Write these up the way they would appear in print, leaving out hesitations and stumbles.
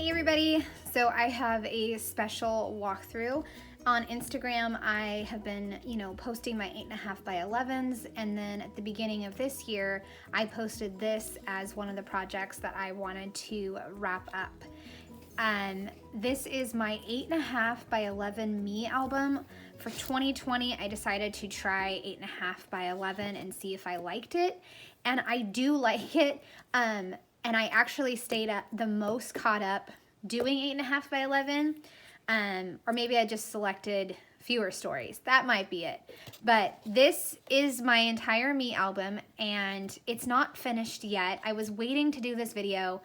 Hey everybody, so I have a special walkthrough. On Instagram, I have been, posting my 8.5 by 11s, and then at the beginning of this year, I posted this as one of the projects that I wanted to wrap up. This is my 8.5 by 11 me album. For 2020, I decided to try 8.5 by 11 and see if I liked it, and I do like it. And I actually stayed the most caught up doing 8.5 by 11, or maybe I just selected fewer stories. That might be it. But this is my entire me album, and it's not finished yet. I was waiting to do this video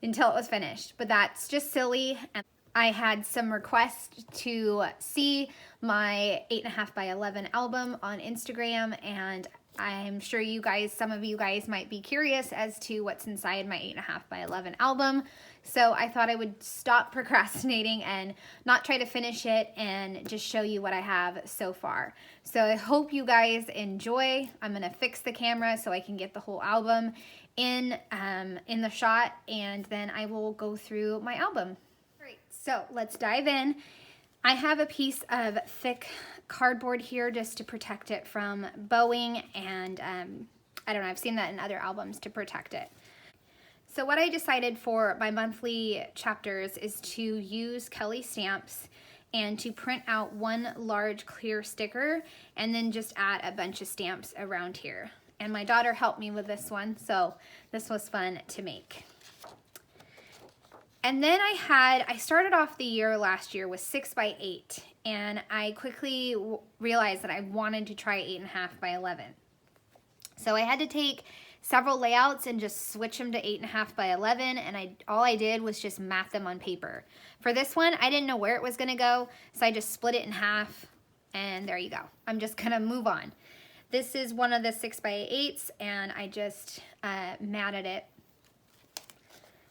until it was finished, but that's just silly. And I had some requests to see my 8.5 by 11 album on Instagram, and I'm sure some of you guys might be curious as to what's inside my 8.5 by 11 album. So I thought I would stop procrastinating and not try to finish it and just show you what I have so far. So I hope you guys enjoy. I'm gonna fix the camera so I can get the whole album in the shot, and then I will go through my album. All right, so let's dive in. I have a piece of thick cardboard here just to protect it from bowing, and I don't know, I've seen that in other albums to protect it. So what I decided for my monthly chapters is to use Kellie Stamps and to print out one large clear sticker and then just add a bunch of stamps around here. And my daughter helped me with this one, so this was fun to make. And then I started off the year last year with 6 by 8, and I quickly realized that I wanted to try 8.5 by 11. So I had to take several layouts and just switch them to 8.5 by 11, and all I did was just mat them on paper. For this one, I didn't know where it was gonna go, so I just split it in half, and there you go. I'm just gonna move on. This is one of the 6 by 8s, and I just matted it.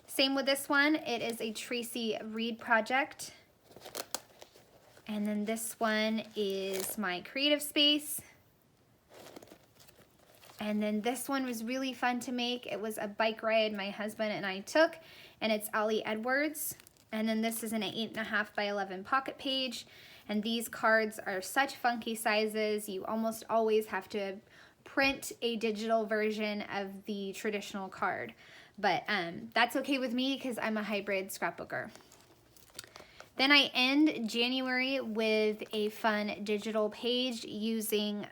Same with this one. It is a Traci Reed project. And then this one is my creative space. And then this one was really fun to make. It was a bike ride my husband and I took, and it's Ali Edwards. And then this is an 8.5 by 11 pocket page. And these cards are such funky sizes. You almost always have to print a digital version of the traditional card. But that's okay with me because I'm a hybrid scrapbooker. Then I end January with a fun digital page using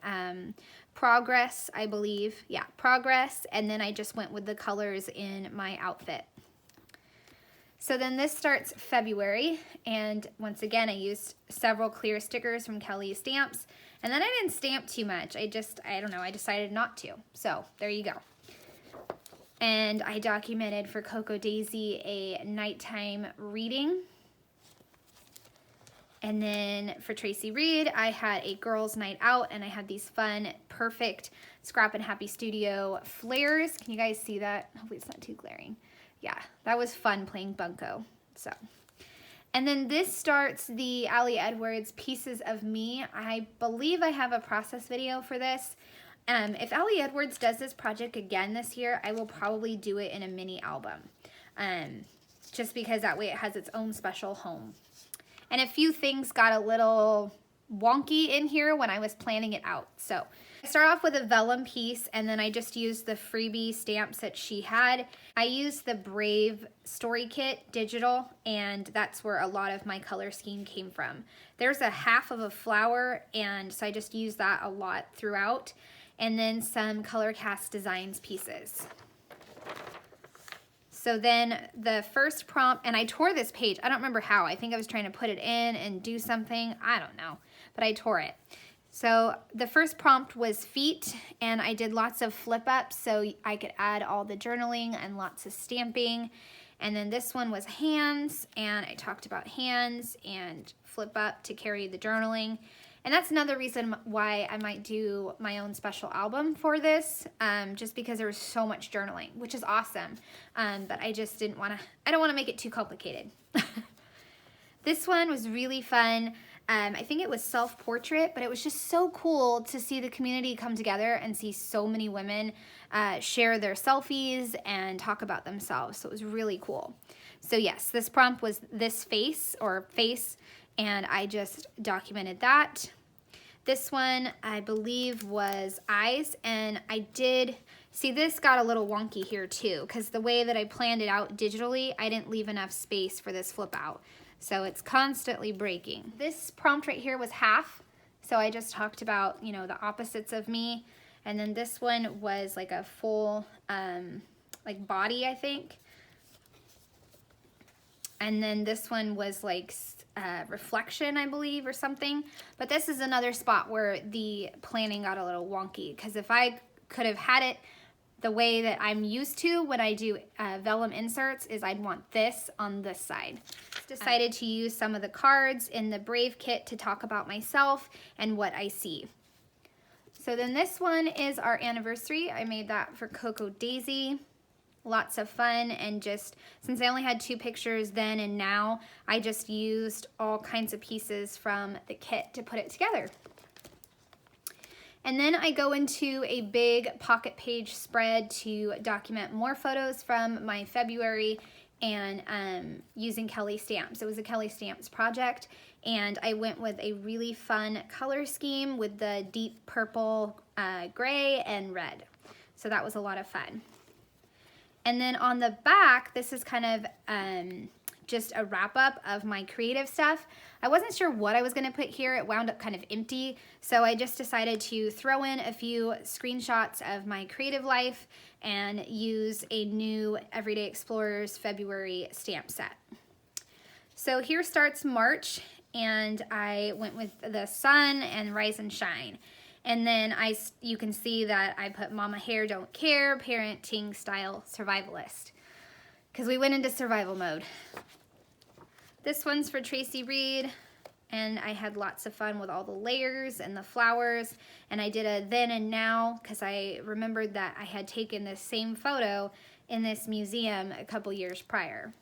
Progress, I believe. Yeah, Progress. And then I just went with the colors in my outfit. So then this starts February. And once again, I used several clear stickers from Kellie Stamps. And then I didn't stamp too much. I don't know, I decided not to. So there you go. And I documented for Coco Daisy a nighttime reading. And then for Traci Reed, I had a girls' night out, and I had these fun, perfect Scrappin Happy Studio flares. Can you guys see that? Hopefully it's not too glaring. Yeah, that was fun playing bunco. So, and then this starts the Ali Edwards Pieces of Me. I believe I have a process video for this. If Ali Edwards does this project again this year, I will probably do it in a mini album, just because that way it has its own special home. And a few things got a little wonky in here when I was planning it out. So I start off with a vellum piece, and then I just used the freebie stamps that she had. I used the Brave Story Kit digital, and that's where a lot of my color scheme came from. There's a half of a flower, and so I just used that a lot throughout. And then some Color Cast Designs pieces. So then the first prompt, and I tore this page. I don't remember how. I think I was trying to put it in and do something. I don't know, but I tore it. So the first prompt was feet, and I did lots of flip ups so I could add all the journaling and lots of stamping. And then this one was hands, and I talked about hands and flip up to carry the journaling. And that's another reason why I might do my own special album for this, just because there was so much journaling, which is awesome. But I just I don't want to make it too complicated. This one was really fun. I think it was self-portrait, but it was just so cool to see the community come together and see so many women share their selfies and talk about themselves. So it was really cool. So yes, this prompt was this face, and I just documented that. This one, I believe, was eyes, and I did see this got a little wonky here too, because the way that I planned it out digitally, I didn't leave enough space for this flip out. So it's constantly breaking. This prompt right here was half, so I just talked about, you know, the opposites of me. And then this one was like a full, like body, I think. And then this one was like reflection, I believe, or something. But this is another spot where the planning got a little wonky, because if I could have had it the way that I'm used to when I do vellum inserts, is I'd want this on this side. Decided to use some of the cards in the Brave kit to talk about myself and what I see. So then this one is our anniversary. I made that for Coco Daisy. Lots of fun, and just since I only had 2 pictures then and now, I just used all kinds of pieces from the kit to put it together. And then I go into a big pocket page spread to document more photos from my February, and using Kellie Stamps. It was a Kellie Stamps project, and I went with a really fun color scheme with the deep purple, gray, and red. So that was a lot of fun. And then on the back, this is kind of just a wrap up of my creative stuff. I wasn't sure what I was gonna put here. It wound up kind of empty. So I just decided to throw in a few screenshots of my creative life and use a new Everyday Explorers February stamp set. So here starts March, and I went with the sun and rise and shine. And then you can see that I put Mama Hair Don't Care, Parenting Style Survivalist, because we went into survival mode. This one's for Traci Reed, and I had lots of fun with all the layers and the flowers, and I did a then and now because I remembered that I had taken this same photo in this museum a couple years prior.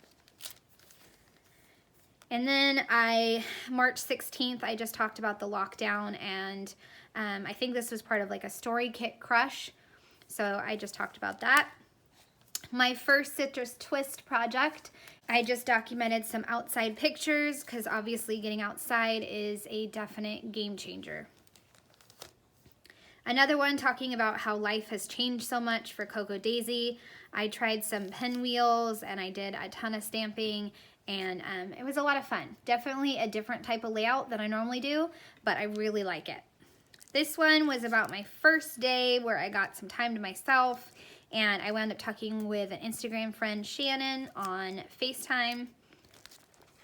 And then March 16th, I just talked about the lockdown, and I think this was part of like a story kit crush, so I just talked about that. My first citrus twist project, I just documented some outside pictures because obviously getting outside is a definite game changer. Another one talking about how life has changed so much for Coco Daisy. I tried some pinwheels and I did a ton of stamping, and it was a lot of fun. Definitely a different type of layout than I normally do, but I really like it. This one was about my first day where I got some time to myself, and I wound up talking with an Instagram friend, Shannon, on FaceTime.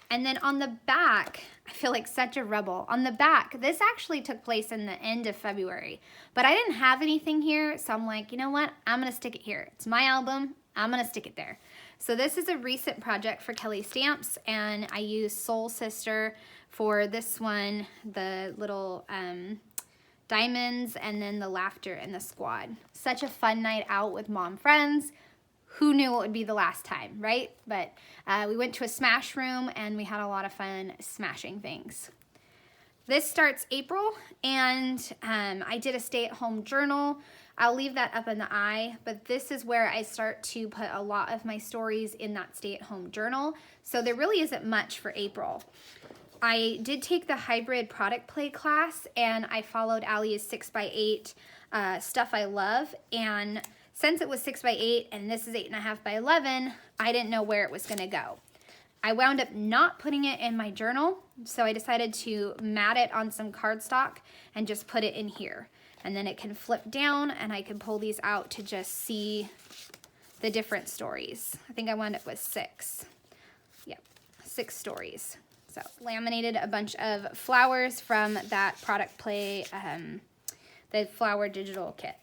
And then on the back, I feel like such a rebel. On the back, this actually took place in the end of February, but I didn't have anything here, so I'm like, you know what? I'm gonna stick it here. It's my album, I'm gonna stick it there. So this is a recent project for Kellie Stamps, and I used Soul Sister for this one, the little diamonds, and then the laughter and the squad. Such a fun night out with mom friends. Who knew it would be the last time, right? But we went to a smash room and we had a lot of fun smashing things. This starts April, and I did a stay-at-home journal. I'll leave that up in the eye, but this is where I start to put a lot of my stories in that stay-at-home journal. So there really isn't much for April. I did take the hybrid product play class, and I followed Allie's 6x8 Stuff I Love, and since it was 6x8 and this is 8.5 by 11, I didn't know where it was gonna go. I wound up not putting it in my journal, so I decided to mat it on some cardstock and just put it in here. And then it can flip down, and I can pull these out to just see the different stories. I think I wound up with 6. Yep, 6 stories. So laminated a bunch of flowers from that product play, the flower digital kit,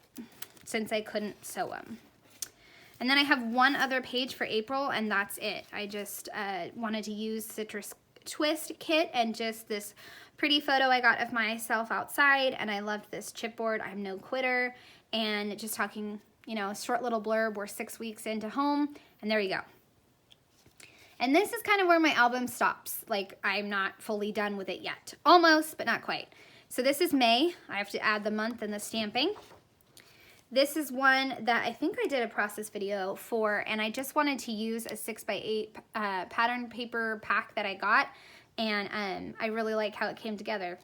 since I couldn't sew them. And then I have one other page for April, and that's it. I just wanted to use Citrus Twist kit and just this pretty photo I got of myself outside, and I loved this chipboard, I'm no quitter, and just talking, you know, a short little blurb. We're 6 weeks into home, and there you go. And this is kind of where my album stops. Like, I'm not fully done with it yet. Almost, but not quite. So this is May. I have to add the month and the stamping. This is one that I think I did a process video for, and I just wanted to use a 6x8 pattern paper pack that I got, and I really like how it came together.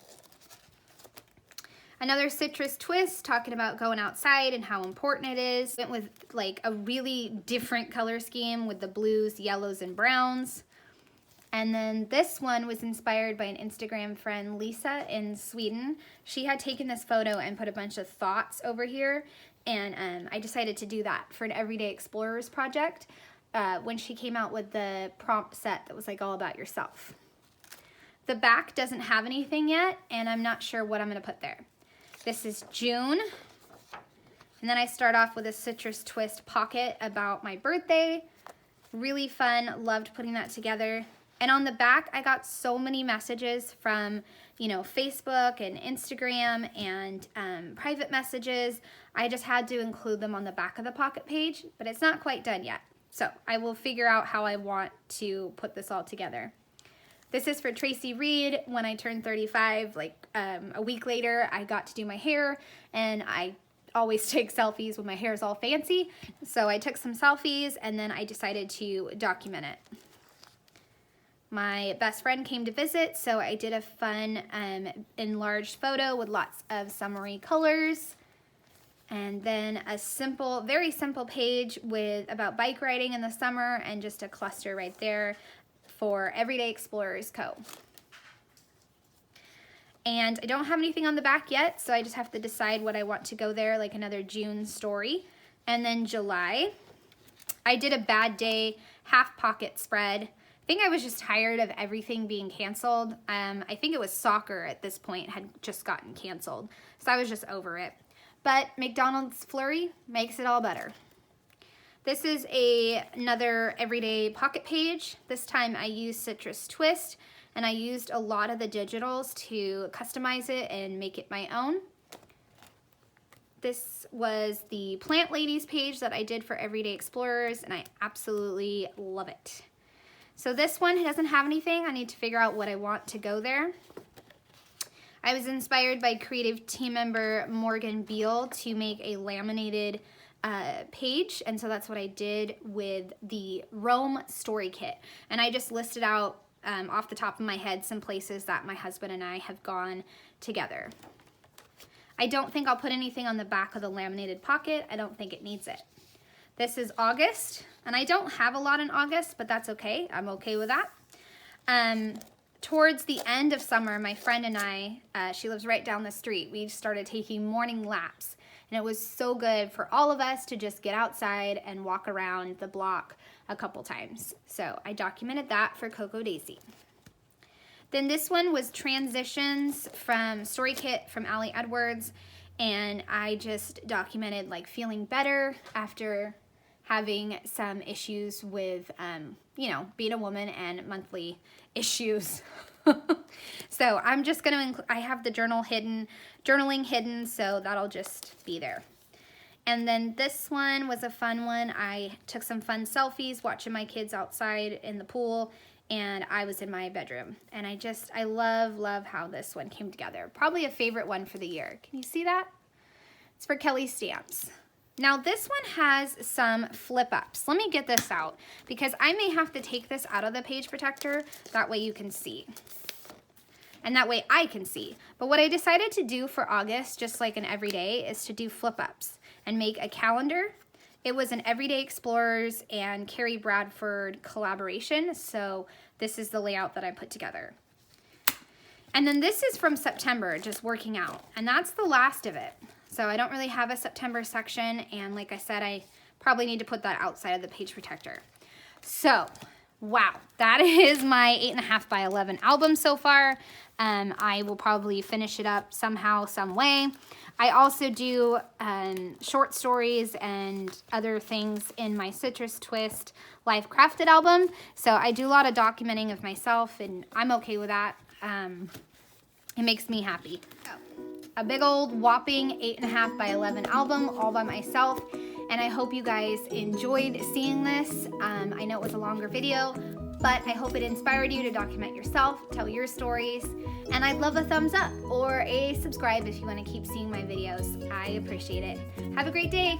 Another citrus twist, talking about going outside and how important it is. Went with like a really different color scheme with the blues, yellows, and browns. And then this one was inspired by an Instagram friend, Lisa, in Sweden. She had taken this photo and put a bunch of thoughts over here, and I decided to do that for an Everyday Explorers project when she came out with the prompt set that was like all about yourself. The back doesn't have anything yet, and I'm not sure what I'm gonna put there. This is June, and then I start off with a citrus twist pocket about my birthday. Really fun, loved putting that together. And on the back, I got so many messages from, you know, Facebook and Instagram and private messages. I just had to include them on the back of the pocket page, but it's not quite done yet. So I will figure out how I want to put this all together. This is for Traci Reed. When I turned 35, like a week later, I got to do my hair, and I always take selfies when my hair is all fancy. So I took some selfies, and then I decided to document it. My best friend came to visit, so I did a fun enlarged photo with lots of summery colors. And then a simple, very simple page with about bike riding in the summer, and just a cluster right there for Everyday Explorers Co. And I don't have anything on the back yet, so I just have to decide what I want to go there, like another June story. And then July, I did a bad day half pocket spread. I think I was just tired of everything being canceled. I think it was soccer at this point had just gotten canceled, so I was just over it. But McDonald's Flurry makes it all better. This is another everyday pocket page. This time I used Citrus Twist, and I used a lot of the digitals to customize it and make it my own. This was the Plant Ladies page that I did for Everyday Explorers, and I absolutely love it. So this one doesn't have anything. I need to figure out what I want to go there. I was inspired by creative team member Morgan Beal to make a laminated page, and so that's what I did with the Rome story kit. And I just listed out off the top of my head some places that my husband and I have gone together. I don't think I'll put anything on the back of the laminated pocket. I don't think it needs it. This is August, and I don't have a lot in August, but that's okay. I'm okay with that. Towards the end of summer, my friend and I, she lives right down the street, we started taking morning laps. And it was so good for all of us to just get outside and walk around the block a couple times. So I documented that for Coco Daisy. Then this one was transitions from Story Kit from Allie Edwards. And I just documented like feeling better after having some issues with, you know, being a woman and monthly issues. So I'm just going to include, I have the journaling hidden, so that'll just be there. And then this one was a fun one. I took some fun selfies watching my kids outside in the pool, and I was in my bedroom. And I love how this one came together. Probably a favorite one for the year. Can you see that? It's for Kellie Stamps. Now this one has some flip ups. Let me get this out because I may have to take this out of the page protector. That way you can see. And that way I can see. But what I decided to do for August, just like an everyday, is to do flip ups and make a calendar. It was an Everyday Explorers and Carrie Bradford collaboration. So this is the layout that I put together. And then this is from September, just working out. And that's the last of it. So I don't really have a September section, and like I said, I probably need to put that outside of the page protector. So, wow, that is my 8.5 by 11 album so far. I will probably finish it up somehow, some way. I also do short stories and other things in my Citrus Twist Life Crafted album. So I do a lot of documenting of myself, and I'm okay with that. It makes me happy. A big old whopping 8.5 by 11 album all by myself, and I hope you guys enjoyed seeing this. I know it was a longer video, but I hope it inspired you to document yourself, tell your stories, and I'd love a thumbs up or a subscribe if you want to keep seeing my videos. I appreciate it. Have a great day.